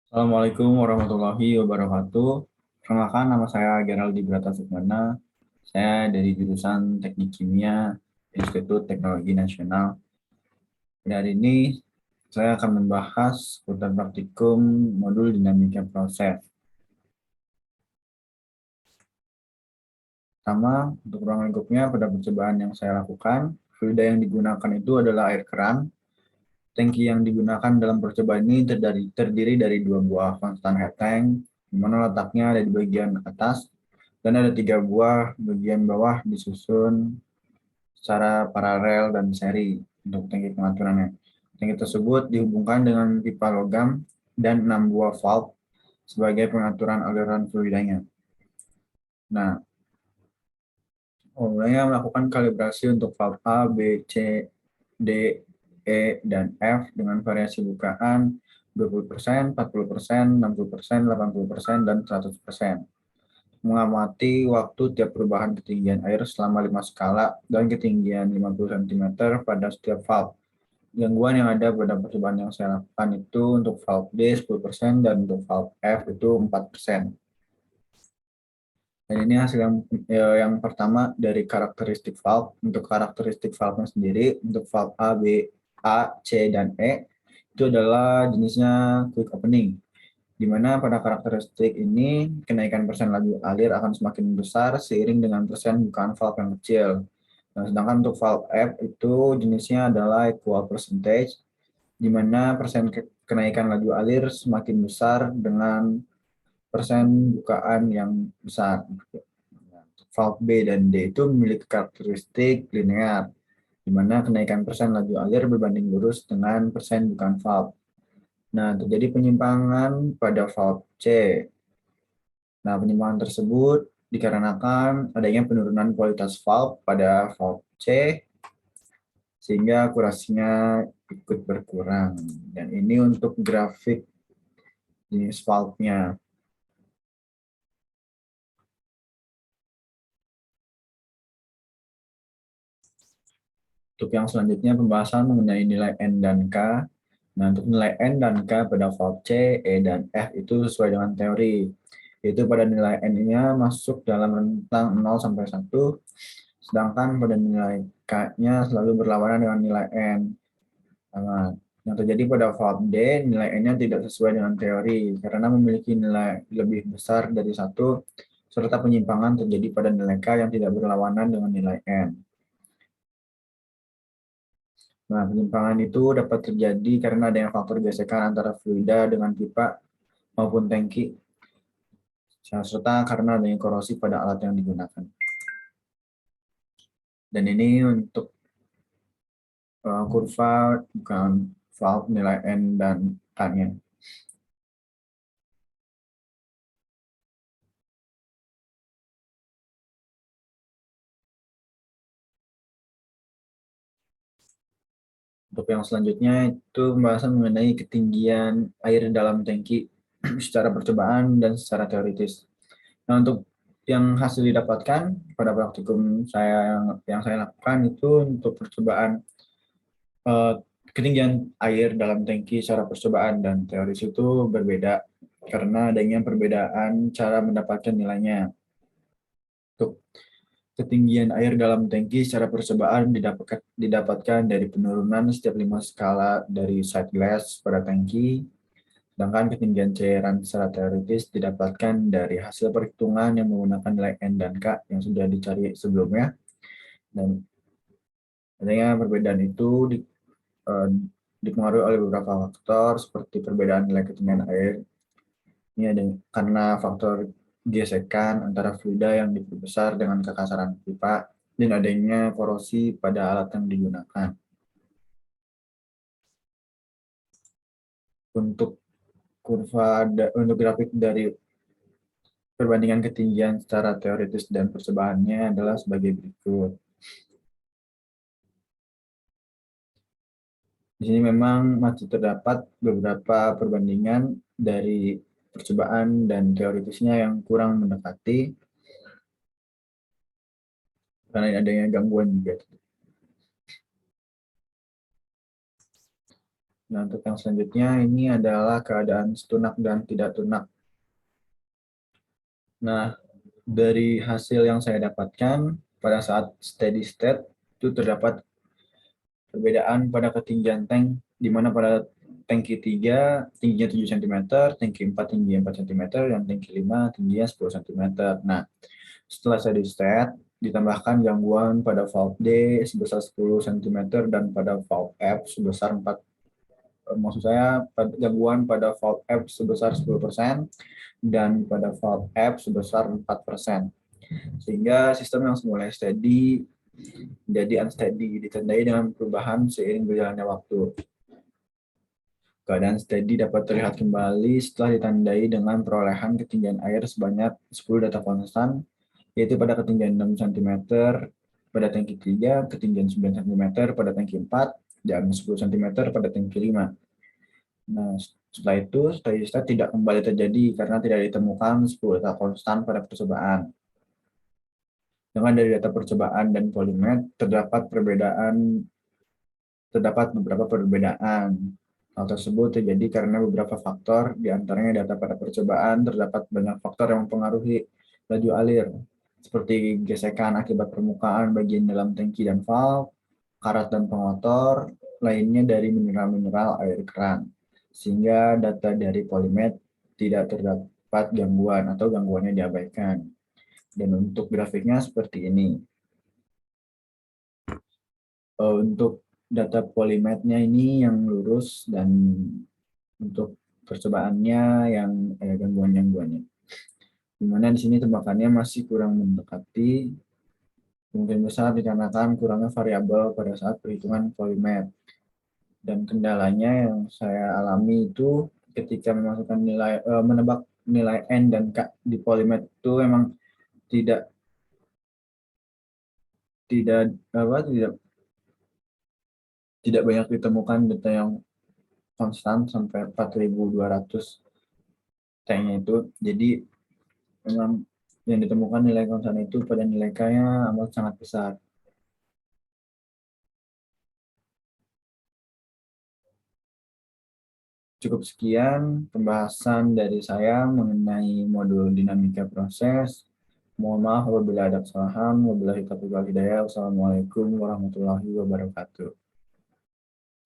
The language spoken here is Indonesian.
Assalamualaikum warahmatullahi wabarakatuh. Perkenalkan, nama saya Geraldi Brata Sukmana. Saya dari jurusan Teknik Kimia Institut Teknologi Nasional. Pada hari ini saya akan membahas seputar praktikum modul dinamika proses. Pertama, untuk ruang lingkupnya pada percobaan yang saya lakukan, fluida yang digunakan itu adalah air keran. Tangki yang digunakan dalam percobaan ini terdiri dari dua buah konstan head tank, di mana letaknya ada di bagian atas, dan ada tiga buah bagian bawah disusun secara paralel dan seri untuk tangki pengaturannya. Tangki tersebut dihubungkan dengan pipa logam dan 6 buah valve sebagai pengaturan aliran fluidanya. Nah, mulanya melakukan kalibrasi untuk valve A, B, C, D, E, dan F dengan variasi bukaan 20%, 40%, 60%, 80%, dan 100%. Mengamati waktu tiap perubahan ketinggian air selama 5 skala dan ketinggian 50 cm pada setiap valve. Gangguan yang ada pada percobaan yang saya lakukan itu untuk valve D 10% dan untuk valve F itu 4%. Dan ini hasil yang pertama dari karakteristik valve. Untuk karakteristik valve-nya sendiri, untuk valve A, B, A, C, dan E, itu adalah jenisnya quick opening, di mana pada karakteristik ini kenaikan persen laju alir akan semakin besar seiring dengan persen bukaan valve yang kecil. Nah, sedangkan untuk valve F itu jenisnya adalah equal percentage, di mana persen kenaikan laju alir semakin besar dengan persen bukaan yang besar. Valve B dan D itu memiliki karakteristik linear, di mana kenaikan persen laju alir berbanding lurus dengan persen bukaan valve. Nah, terjadi penyimpangan pada valve C. Nah, penyimpangan tersebut dikarenakan adanya penurunan kualitas valve pada valve C, sehingga akurasinya ikut berkurang. Dan ini untuk grafik jenis valve-nya. Untuk yang selanjutnya, pembahasan mengenai nilai N dan K. Nah, untuk nilai N dan K pada valve C, E, dan F itu sesuai dengan teori. Yaitu pada nilai N-nya masuk dalam rentang 0 sampai 1, sedangkan pada nilai K-nya selalu berlawanan dengan nilai N. Nah, yang terjadi pada valve D, nilai N-nya tidak sesuai dengan teori karena memiliki nilai lebih besar dari 1, serta penyimpangan terjadi pada nilai K yang tidak berlawanan dengan nilai N. Nah, penyimpangan itu dapat terjadi karena adanya faktor gesekan antara fluida dengan pipa maupun tangki, serta karena adanya korosi pada alat yang digunakan. Dan ini untuk kurva bukan valve nilai N dan K-nya. Untuk yang selanjutnya itu pembahasan mengenai ketinggian air dalam tangki secara percobaan dan secara teoritis. Nah, untuk yang hasil didapatkan pada praktikum saya yang saya lakukan itu untuk percobaan eh, ketinggian air dalam tangki secara percobaan dan teoris itu berbeda karena adanya perbedaan cara mendapatkan nilainya. Untuk ketinggian air dalam tangki secara percobaan didapatkan dari penurunan setiap 5 skala dari side glass pada tangki, sedangkan ketinggian cairan secara teoritis didapatkan dari hasil perhitungan yang menggunakan nilai N dan K yang sudah dicari sebelumnya. Dan adanya perbedaan itu eh, dipengaruhi oleh beberapa faktor seperti perbedaan nilai ketinggian air. Ini ada karena faktor gesekan antara fluida yang diperbesar dengan kekasaran pipa dan adanya korosi pada alat yang digunakan. Untuk untuk grafik dari perbandingan ketinggian secara teoritis dan percobaannya adalah sebagai berikut. Di sini memang masih terdapat beberapa perbandingan dari percobaan dan teoritisnya yang kurang mendekati karena adanya gangguan juga. Nah, untuk yang selanjutnya ini adalah keadaan setunak dan tidak tunak. Nah, dari hasil yang saya dapatkan pada saat steady state itu terdapat perbedaan pada ketinggian tank, di mana pada tangki 3 tingginya 7 cm, tangki 4 tingginya 4 cm, dan tangki 5 tingginya 10 cm. Nah, setelah steady state, ditambahkan gangguan pada valve D sebesar 10 cm dan pada valve F sebesar 4, maksud saya gangguan pada valve F sebesar 10% dan pada valve F sebesar 4%. Sehingga sistem yang semula steady menjadi unsteady, ditandai dengan perubahan seiring berjalannya waktu. Keadaan steady dapat terlihat kembali setelah ditandai dengan perolehan ketinggian air sebanyak 10 data konstan, yaitu pada ketinggian 6 cm pada tangki 3, ketinggian 9 cm pada tangki 4, dan 10 cm pada tangki 5. Nah, setelah itu, steady state tidak kembali terjadi karena tidak ditemukan 10 data konstan pada percobaan. Dengan dari data percobaan dan polimet, terdapat beberapa perbedaan. Hal tersebut terjadi karena beberapa faktor, di antaranya data pada percobaan terdapat banyak faktor yang mempengaruhi laju alir, seperti gesekan akibat permukaan bagian dalam tangki dan valve, karat dan pengotor, lainnya dari mineral-mineral air keran, sehingga data dari polimet tidak terdapat gangguan atau gangguannya diabaikan. Dan untuk grafiknya seperti ini. Untuk data polimetnya ini yang lurus, dan untuk percobaannya yang gangguan-gangguannya. Dimana di sini tembakannya masih kurang mendekati, mungkin besar dikarenakan kurangnya variabel pada saat perhitungan polimet. Dan kendalanya yang saya alami itu ketika memasukkan nilai, menebak nilai N dan K di polimet itu memang tidak tidak apa tidak tidak banyak ditemukan data yang konstan sampai 4.200 T-nya itu. Jadi memang yang ditemukan nilai konstan itu pada nilai K-nya amat sangat besar. Cukup sekian pembahasan dari saya mengenai modul dinamika proses. Mohon maaf apabila ada kesalahan. Wabillahi taufiq wal hidayah. Wassalamualaikum warahmatullahi wabarakatuh.